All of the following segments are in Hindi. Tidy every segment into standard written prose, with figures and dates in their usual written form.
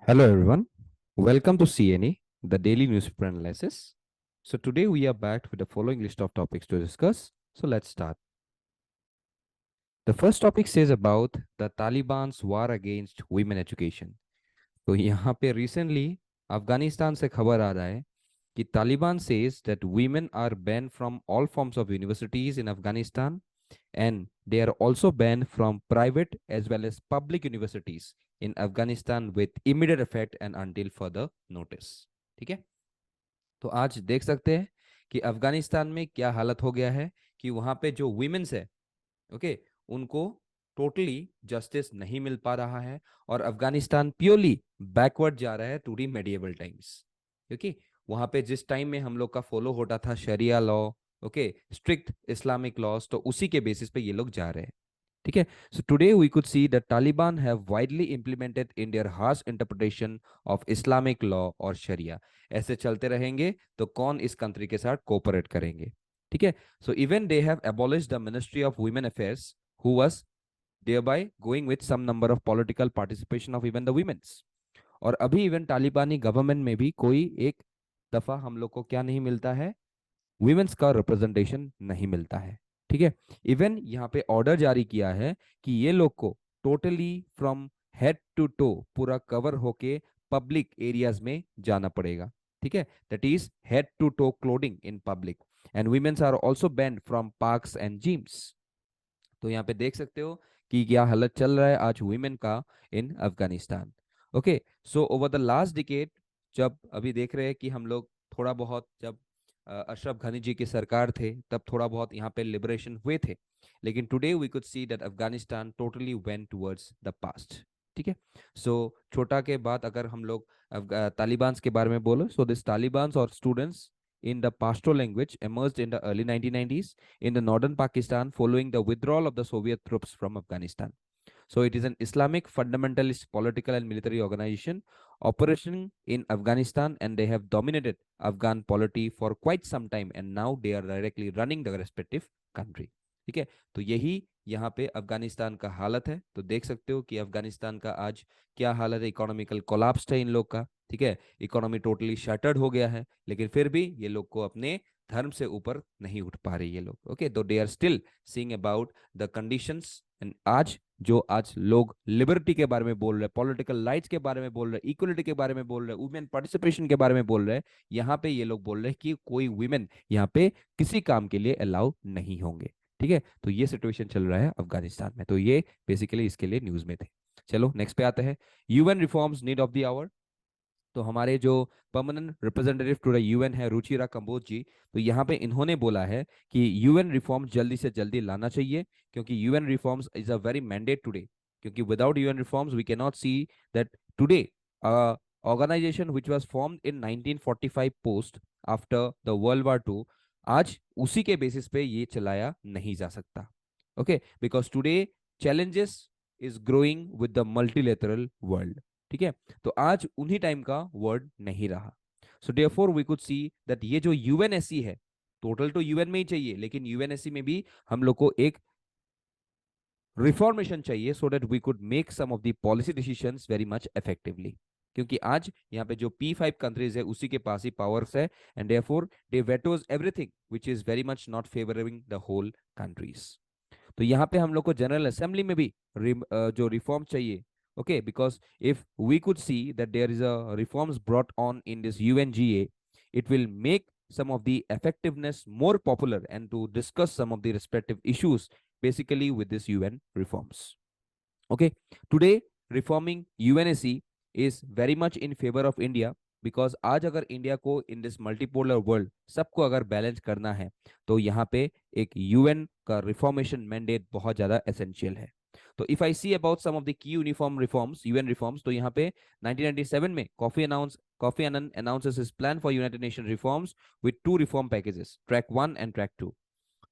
Hello everyone, welcome to CNE, the daily newspaper analysis. So today we are back with the following list of topics to discuss. So let's start. The first topic says about the Taliban's war against women education. तो यहाँ पे recently अफगानिस्तान से खबर आ रहा है कि Taliban says that women are banned from all forms of universities in Afghanistan and they are also banned from private as well as public universities in Afghanistan with immediate effect and until further notice. ठीक है, तो आज देख सकते हैं कि अफगानिस्तान में क्या हालत हो गया है कि वहां पे जो वुमेन्स है, ओके, उनको टोटली जस्टिस नहीं मिल पा रहा है और अफगानिस्तान प्योरली बैकवर्ड जा रहा है टू दी मेडिएवल टाइम्स, क्योंकि वहां पे जिस टाइम में हम लोग का फॉलो होता था शरिया law, okay, strict Islamic laws, तो उसी के बेसिस पे ये लोग जा रहे हैं। ठीक है, so today we could see the Taliban have widely implemented in their harsh interpretation of Islamic law और शरिया। ऐसे चलते रहेंगे तो कौन इस कंट्री के साथ कोऑपरेट करेंगे। ठीक है, so even they have abolished the ministry of women affairs who was thereby going with some number of political participation of even the women's। और अभी इवन तालिबानी गवर्नमेंट में भी कोई एक दफा हम लोग को क्या नहीं मिलता है, वुमेन्स का रिप्रेजेंटेशन नहीं मिलता है। ठीक है, इवन यहाँ पे ऑर्डर जारी किया है कि ये लोग को totally from head to toe पूरा कवर होके पब्लिक एरियाज में जाना पड़ेगा। ठीक है, that is head to toe clothing in public and womens are also banned from parks and gyms. तो यहाँ पे देख सकते हो कि क्या हालत चल रहा है आज वुमेन का in Afghanistan. Okay, so over the last decade, जब अभी देख रहे हैं कि हम लोग थोड़ा बहुत, जब अशरफ घनी जी की सरकार थे तब थोड़ा बहुत यहाँ पे लिबरेशन हुए थे, लेकिन today we could see that Afghanistan totally went towards the past. ठीक है, सो छोटा के बाद अगर हम लोग तालिबान के बारे में बोलो, सो दिस तालिबान और students in the Pashto language emerged in the early 1990s in the northern Pakistan following the withdrawal of the Soviet troops from Afghanistan. So it is an Islamic fundamentalist political and military organization operating in Afghanistan, and they have dominated Afghan polity for quite some time, and now they are directly running the respective country। ठीक है, तो यही यहाँ पे अफगानिस्तान का हालत है। तो देख सकते हो कि अफगानिस्तान का आज क्या हालत है, इकोनॉमिकल कोलैप्स है इन लोग का। ठीक है, इकोनॉमी टोटली शटर्ड हो गया है, लेकिन फिर भी ये लोग को अपने धर्म से ऊपर नहीं उठ पा रही ये लोग। ओके, तो they are still seeing about the conditions. And आज लोग लिबर्टी के बारे में बोल रहे हैं, पॉलिटिकल राइट्स के बारे में बोल रहे हैं, इक्वलिटी के बारे में बोल रहे हैं, वुमेन पार्टिसिपेशन के बारे में बोल रहे हैं, यहाँ पे ये लोग बोल रहे हैं कि कोई वुमेन यहाँ पे किसी काम के लिए अलाउ नहीं होंगे। ठीक है, तो ये सिचुएशन चल रहा है अफगानिस्तान में। तो ये बेसिकली इसके लिए न्यूज में थे। चलो नेक्स्ट पे आते हैं, UN reforms need of the hour. तो हमारे जो permanent representative to the UN है रुचिरा कंबोज जी, तो यहाँ पे इन्होंने बोला है कि यूएन रिफॉर्म्स जल्दी से जल्दी लाना चाहिए, क्योंकि UN reforms is a very mandate today, क्योंकि without UN reforms we can not see that today organisation which was formed in 1945 post after the world war two, आज उसी के बेसिस पे ये चलाया नहीं जा सकता। Okay, because today challenges is growing with the multilateral world. ठीक है, तो आज उन्हीं टाइम का वर्ड नहीं रहा। So therefore we could see that ये जो यूएनएससी है, टोटल तो यूएन में ही चाहिए, लेकिन यूएनएससी में भी हम लोग को एक रिफॉर्मेशन चाहिए so that we could make some of the policy decisions very much effectively. क्योंकि आज यहाँ पे जो P5 कंट्रीज है उसी के पास ही पावर्स है, and therefore they vetoes everything which is very much not favouring the whole countries. तो यहाँ पे हम लोग को जनरल असेंबली में भी जो रिफॉर्म चाहिए। Okay, because if we could see that there is a reforms brought on in this UNGA, it will make some of the effectiveness more popular and to discuss some of the respective issues basically with this UN reforms। Okay, today reforming UNSC is very much in favor of India, because आज अगर इंडिया को इन दिस मल्टीपोलर वर्ल्ड सबको अगर बैलेंस करना है तो यहाँ पे एक यूएन का रिफॉर्मेशन मैंडेट बहुत ज्यादा एसेंशियल है। तो if I see about some of the key uniform reforms, UN reforms, तो यहाँ पे 1997 में Kofi Annan announces his plan for United Nations reforms with two reform packages, track 1 and track 2।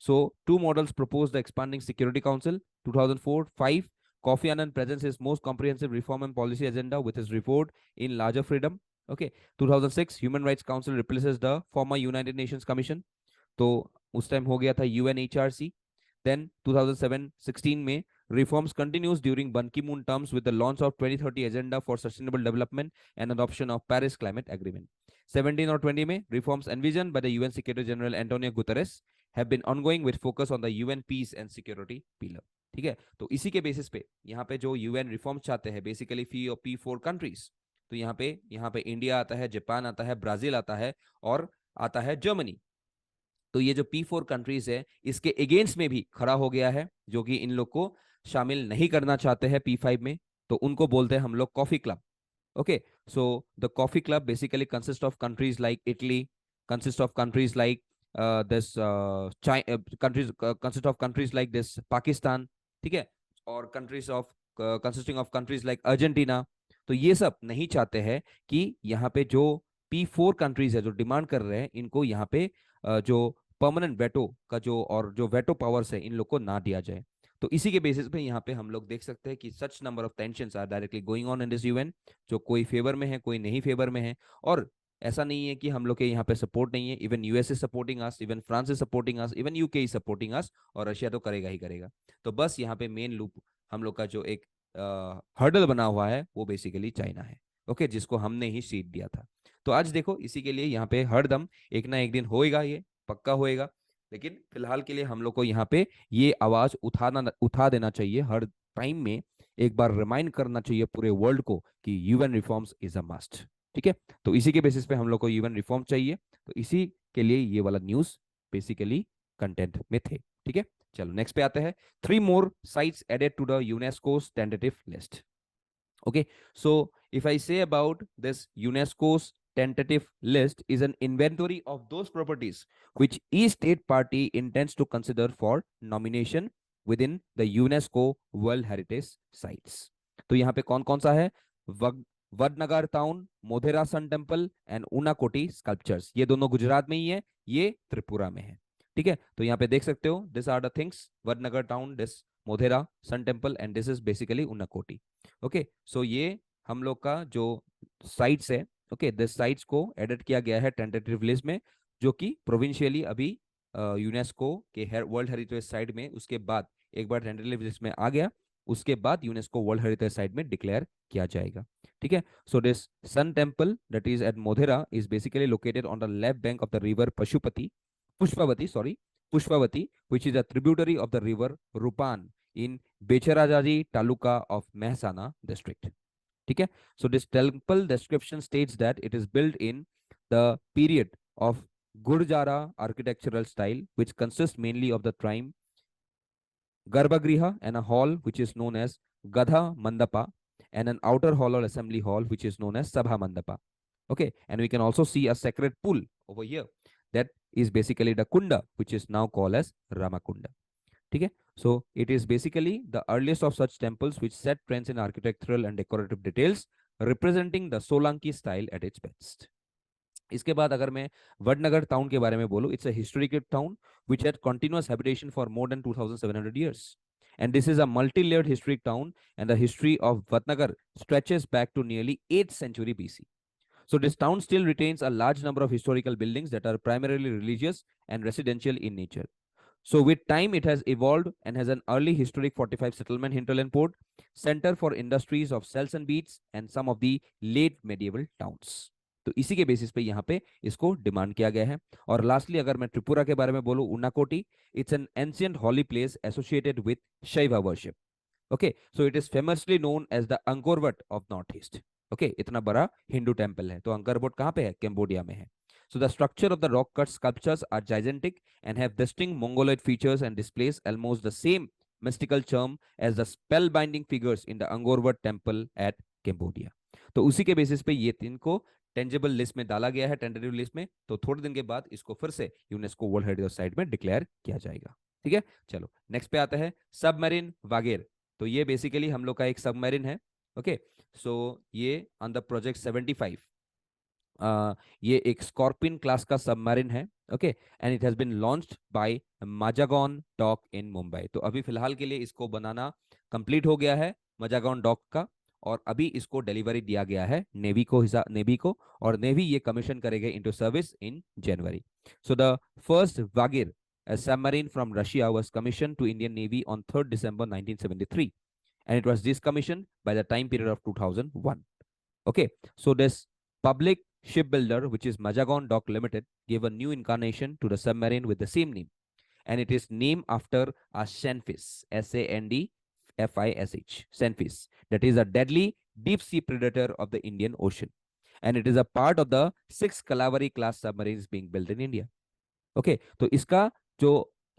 So two models proposed the expanding Security Council 2004-5, Kofi Annan presents his most comprehensive reform and policy agenda with his report in Larger Freedom। Okay, 2006 Human Rights Council replaces the former United Nations Commission, तो उस टाइम हो गया था UNHRC। देन 2007-16 में reforms continues during Ban Ki-moon terms with the launch of 2030 Agenda for Sustainable Development and adoption of Paris Climate Agreement. 17 और 20 में reforms envisioned by the UN Secretary General Antonio Guterres have been ongoing with focus on the UN peace and security pillar. ठीक है, तो इसी के बेसिस पे यहाँ पे जो यूएन रिफॉर्म्स चाहते हैं बेसिकली P4 कंट्रीज, तो यहाँ पे इंडिया आता है, जापान आता है, ब्राजील आता है और आता है जर्मनी। तो ये जो P4 कंट्रीज है इसके अगेंस्ट में भी खड़ा हो गया है, जो कि इन लोग को शामिल नहीं करना चाहते हैं P5 में, तो उनको बोलते हैं हम लोग coffee club. Okay, so the coffee club basically consist of countries like Italy, consist of countries like this countries, consist of countries like this Pakistan, ठीक है, और countries of consisting of countries like Argentina. तो ये सब नहीं चाहते हैं कि यहाँ पे जो P4 कंट्रीज है जो डिमांड कर रहे हैं इनको यहाँ पे जो परमानेंट वेटो का जो और जो वेटो पावर्स है इन लोग को ना दिया जाए। तो इसी के बेसिस पे यहाँ पे हम लोग देख सकते हैं कि such number of tensions are directly going on in this UN, जो कोई फेवर में है कोई नहीं फेवर में है। और ऐसा नहीं है कि हम लोग के यहाँ पे सपोर्ट नहीं है, even US is supporting us, even France is supporting us, even UK is supporting us, और रशिया तो करेगा ही करेगा। तो बस यहाँ पे मेन लूप हम लोग का जो एक हर्डल बना हुआ है वो बेसिकली चाइना है, ओके, जिसको हमने ही सीट दिया था। तो आज देखो इसी के लिए यहाँ पे हरदम एक ना एक दिन होएगा, ये पक्का होएगा, लेकिन फिलहाल के लिए हम लोग को यहाँ पे ये आवाज उठा देना चाहिए, हर टाइम में एक बार रिमाइंड करना चाहिए पूरे वर्ल्ड को कि UN reforms is a must. ठीक है, तो इसी के बेसिस पे हम लोग को यूएन रिफॉर्म चाहिए, तो इसी के लिए ये वाला न्यूज बेसिकली कंटेंट में थे। ठीक है, चलो नेक्स्ट पे आते हैं। 3 more sites added to the UNESCO's tentative list. Okay, so if I say about this UNESCO's tentative list is an inventory of those properties which each state party intends to consider for nomination within the UNESCO World Heritage Sites. तो यहाँ पे कौन कौन सा है? Vadnagar town, Modhera sun temple and Unakoti sculptures, ये दोनों गुजरात में ही है, ये त्रिपुरा में है। ठीक है, तो यहाँ पे देख सकते हो this are the things, Vadnagar town, this Modhera sun temple and this is basically Unakoti. Okay, so ये हम लोग का जो साइट्स है, ओके, दिस साइट्स को एडिट किया गया है टेंटेटिव लिस्ट में, जो कि प्रोविंशियली अभी यूनेस्को के वर्ल्ड हेरिटेज साइट में, उसके बाद एक बार टेंटेटिव लिस्ट में आ गया, उसके बाद यूनेस्को वर्ल्ड हेरिटेज साइट में डिक्लेयर किया जाएगा। ठीक है, so this sun temple that is at Modhera is basically located on the left bank of the river Pushpavati, which is a tributary of the river Rupan in Becharajaji Taluka of Mehsana district. ठीक है, so this temple description states that it is built in the period of Gurjara architectural style, which consists mainly of the tribe Garbhagriha and a hall which is known as Gadha Mandapa, and an outer hall or assembly hall which is known as Sabha Mandapa. Okay, and we can also see a sacred pool over here that is basically the Kunda, which is now called as Ramakunda. Okay, so it is basically the earliest of such temples which set trends in architectural and decorative details, representing the Solanki style at its best. इसके बाद अगर मैं वडनगर टाउन के बारे में बोलूं, it's a historical town which had continuous habitation for more than 2700 years, and this is a multi-layered historic town, and the history of Vadnagar stretches back to nearly 8th century BC. So this town still retains a large number of historical buildings that are primarily religious and residential in nature. So with time, it has evolved and has an early historic 45 settlement hinterland port, center for industries of cells and beads, and some of the late medieval towns. तो इसी के बेसिस पे यहाँ पे इसको डिमांड किया गया है। और लास्टली अगर मैं त्रिपुरा के बारे में बोलूं, Unakoti, it's an ancient holy place associated with Shaiva worship. Okay, so it is famously known as the Angkor Wat of north east. Okay, इतना बड़ा हिंदू टेम्पल है। तो अंकोरवट कहाँ पे है? कैम्बोडिया में है। So the structure of the rock cut sculptures are gigantic and have distinct mongoloid features and displays almost the same mystical charm as the spellbinding figures in the Angkor Wat temple at Cambodia. तो उसी के बेसिस पे ये तीन को टेंजेबल लिस्ट में डाला गया है, टेंटेटिव लिस्ट में। तो थोड़े दिन के बाद इसको फिर से यूनेस्को वर्ल्ड हेरिटेज साइट में डिक्लेयर किया जाएगा। ठीक है, चलो नेक्स्ट पे आते हैं सबमरीन वागेर। तो ये बेसिकली हम लोग का एक सबमरीन है। ओके, सो ये अंडर प्रोजेक्ट 75, ये एक स्कॉर्पियन क्लास का सबमरीन है। Okay, and it has been launched by Mazagon dock in Mumbai. तो अभी फिलहाल के लिए इसको बनाना कंप्लीट हो गया है माजागॉन डॉक का, और अभी इसको डिलीवरी दिया गया है नेवी को, और नेवी ये कमीशन करेगा into service in January. So the first Vagir a submarine from Russia was commissioned to Indian Navy on 3rd December 1973, and it was decommissioned by the time period of 2001. Okay, so this public shipbuilder, which is Mazagon Dock Limited, gave a new incarnation to the submarine with the same name, and it is named after a Sandfish, Sandfish, Sandfish, that is a deadly deep sea predator of the Indian Ocean, and it is a part of the 6 Kalawari class submarines being built in India. Okay तो इसका जो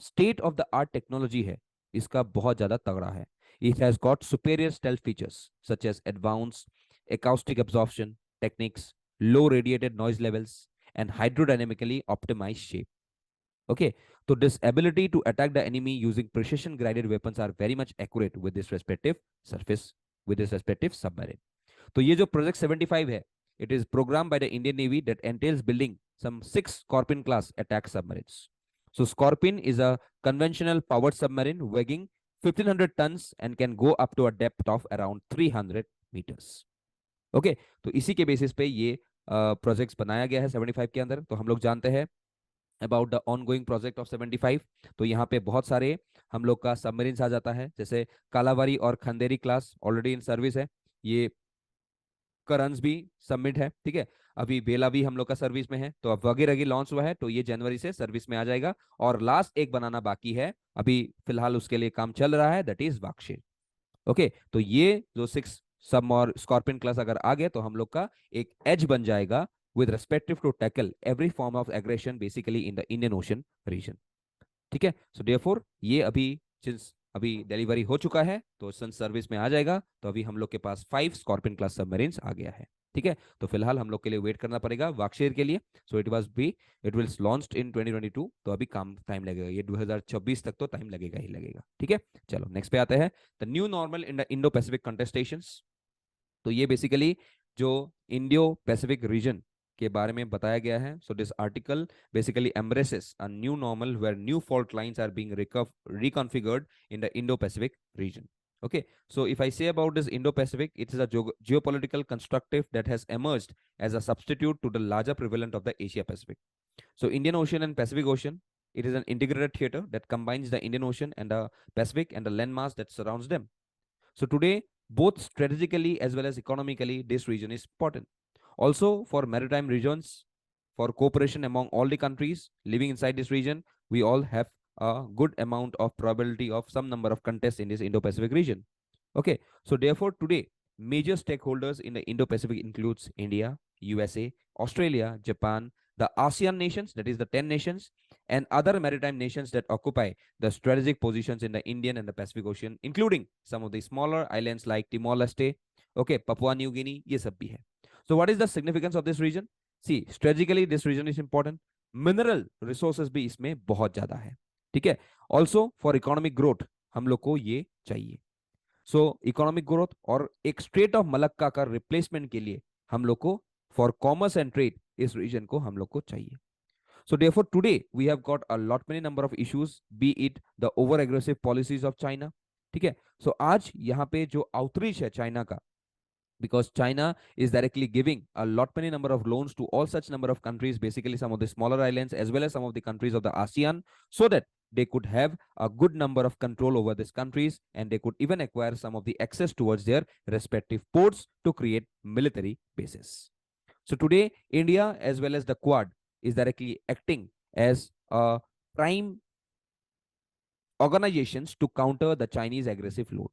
state of the art technology है इसका बहुत ज्यादा तगड़ा है. It has got superior stealth features such as advance acoustic absorption techniques, low radiated noise levels, and hydrodynamically optimized shape. Okay, so this ability to attack the enemy using precision guided weapons are very much accurate with this respective surface, with this respective submarine. तो ये जो प्रोजेक्ट 75 है, it is programmed by the Indian Navy that entails building some 6 Scorpion class attack submarines. So Scorpion is a conventional powered submarine weighing 1500 tons and can go up to a depth of around 300 meters. Okay तो इसी के बेसिस पे ये प्रोजेक्ट्स बनाया गया है 75 के अंदर. तो हम लोग जानते हैं about the ongoing project of 75. तो यहाँ पे बहुत सारे हम लोग का सबमरीन्स आ जाता है, जैसे कालावारी और Khanderi class already in service है. ये करंस भी सबमिट है, ठीक है. अभी बेला भी हम लोग का सर्विस में है, तो अब वगैरह लॉन्च हुआ है, तो ये जनवरी से सर्विस में आ जाएगा. और लास्ट एक बनाना बाकी है अभी फिलहाल, उसके लिए काम चल रहा है, दैट इज वाक्षेर. ओके तो ये जो 6 सब और स्कॉर्पियन क्लास अगर आ गए तो हम लोग का एक एज बन जाएगा with respective to tackle every form of aggression basically in the Indian Ocean region. ठीक है, सो देयरफॉर ये अभी सिंस अभी डिलीवरी हो चुका है तो सन सर्विस में आ जाएगा. तो अभी हम लोग के पास 5 स्कॉर्पियन क्लास सबमरीन्स आ गया है. ठीक है, तो फिलहाल हम लोग के लिए वेट करना पड़ेगा वाक्षेर के लिए. So it will launched in 2022. तो अभी काम टाइम लगेगा, ये 2026 तक तो टाइम लगेगा ही लगेगा. ठीक है, चलो नेक्स्ट पे आते हैं. The new normal in the Indo Pacific contestations. तो ये बेसिकली जो इंडियो पैसिफिक रीजन के बारे में बताया गया है. So this article basically embraces a new normal where new fault lines are being reconfigured in the Indo-Pacific region. Okay, so if I say about this Indo-Pacific, it is a geopolitical constructive that has emerged as a substitute to the larger prevalent of the Asia-Pacific. So Indian Ocean and Pacific Ocean, it is an integrated theater that combines the Indian Ocean and the Pacific and the landmass that surrounds them. So today, both strategically as well as economically, this region is important. Also, for maritime regions, for cooperation among all the countries living inside this region, we all have a good amount of probability of some number of contests in this Indo-Pacific region. Okay, so therefore today, major stakeholders in the Indo-Pacific includes India, USA, Australia, Japan, the ASEAN nations, that is the 10 nations, and other maritime nations that occupy the strategic positions in the Indian and the Pacific Ocean, including some of the smaller islands like Timor-Leste, okay, Papua New Guinea, ये सब भी है. So what is the significance of this region? See, strategically this region is important. Mineral resources भी इसमें बहुत ज्यादा है. ठीक है, also for economic growth हम लोग को ये चाहिए. So economic growth और एक Strait of Malacca का replacement के लिए हम लोग को for commerce and trade इस region को हम लोग को चाहिए. So therefore today we have got a lot many number of issues, be it the over aggressive policies of China. ठीक है, so आज यहाँ पे जो outreach है चाइना का, because China is directly giving a lot many number of loans to all such number of countries, basically some of the smaller islands as well as some of the countries of the ASEAN, so that they could have a good number of control over these countries, and they could even acquire some of the access towards their respective ports to create military bases. So today, India as well as the Quad is directly acting as a prime organizations to counter the Chinese aggressive load.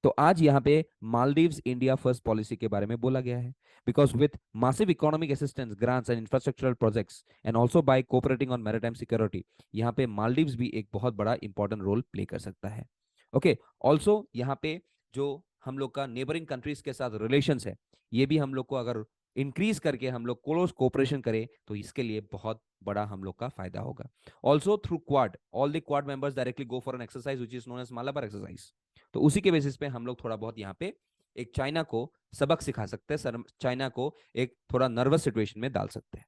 तो आज यहाँ पे मालदीव्स इंडिया फर्स्ट पॉलिसी के बारे में बोला गया है, because with massive economic assistance, grants and infrastructural projects and also by cooperating on maritime security, यहाँ पे मालदीव्स भी एक बहुत बड़ा इंपॉर्टेंट रोल प्ले कर सकता है. ओके, ऑल्सो यहाँ पे जो हम लोग का नेबरिंग कंट्रीज के साथ रिलेशंस है, ये भी हम लोग को अगर इंक्रीज करके हम लोग क्लोज कोऑपरेशन करें तो इसके लिए बहुत बड़ा हम लोग का फायदा होगा. Also through Quad, all the Quad members directly go for an exercise which is known as Malabar exercise. तो उसी के बेसिस पे हम लोग थोड़ा बहुत यहाँ पे एक चाइना को सबक सिखा सकते हैं, चाइना को एक थोड़ा नर्वस सिचुएशन में डाल सकते हैं.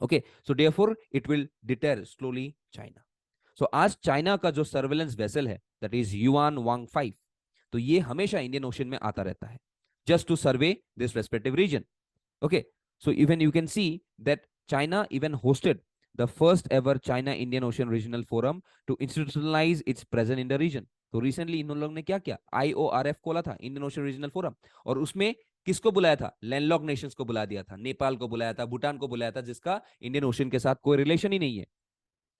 Okay, so therefore it will deter slowly China. So आज चाइना का जो सर्वेलेंस वेसल है, दैट इज युआन वांग 5, तो ये हमेशा इंडियन ओशन में आता रहता है just to survey this respective region. Okay, so even you can see that China even hosted the first ever China Indian Ocean Regional Forum to institutionalize its presence in the region. तो रिसेंटली इन लोगों ने क्या किया, IORF खोला था, इंडियन ओशन रीजनल फोरम, और उसमें किसको बुलाया था, लैंडलॉक नेशंस को बुला दिया था, नेपाल को बुलाया था, भूटान को बुलाया था, जिसका इंडियन ओशन के साथ कोई रिलेशन ही नहीं है।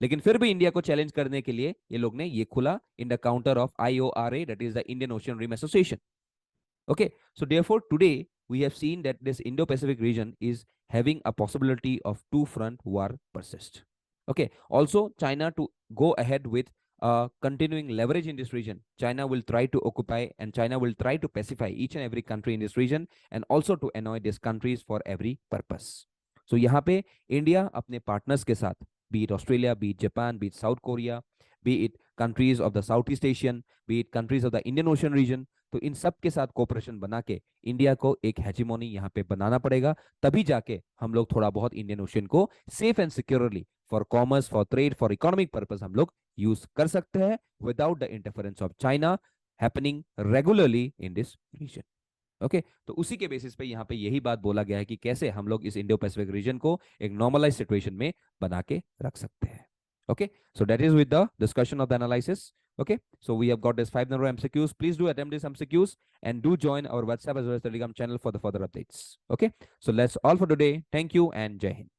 लेकिन फिर भी इंडिया को चैलेंज करने के लिए ये लोग ने ये खुला in the counter of IORA, that is the Indian Ocean Rim Association. Okay, so therefore today we have seen that this Indo-Pacific region is having a possibility of two-front war persist. Okay, also China to go ahead with continuing leverage in this region. China will try to occupy and China will try to pacify each and every country in this region and also to annoy these countries for every purpose. So यहाँ पे इंडिया अपने पार्टनर्स के साथ, be it Australia, be it Japan, be it South Korea, be it countries of the Southeast Asian, be it countries of the Indian Ocean region, तो इन सब के साथ कोऑपरेशन बना के इंडिया को एक हेजिमोनी यहाँ पे बनाना पड़ेगा, तभी जाके हम लोग थोड़ा बहुत इंडियन ओशन को safe and securely for commerce, for trade, for economic purpose हम लोग यूज कर सकते हैं without the interference of China happening regularly in this region. Okay, तो उसी के बेसिस पे यहाँ पे यही बात बोला गया है कि कैसे हम लोग इस इंडो पैसिफिक रीजन को एक नॉर्मलाइज सिचुएशन में बना के रख सकते हैं. Okay, so that is with the discussion of the analysis. Okay, so we have got this 5 number MCQs. Please do attempt these MCQs and do join our WhatsApp as well as Telegram channel for the further updates. Okay, so that's all for today. Thank you and Jai Hind.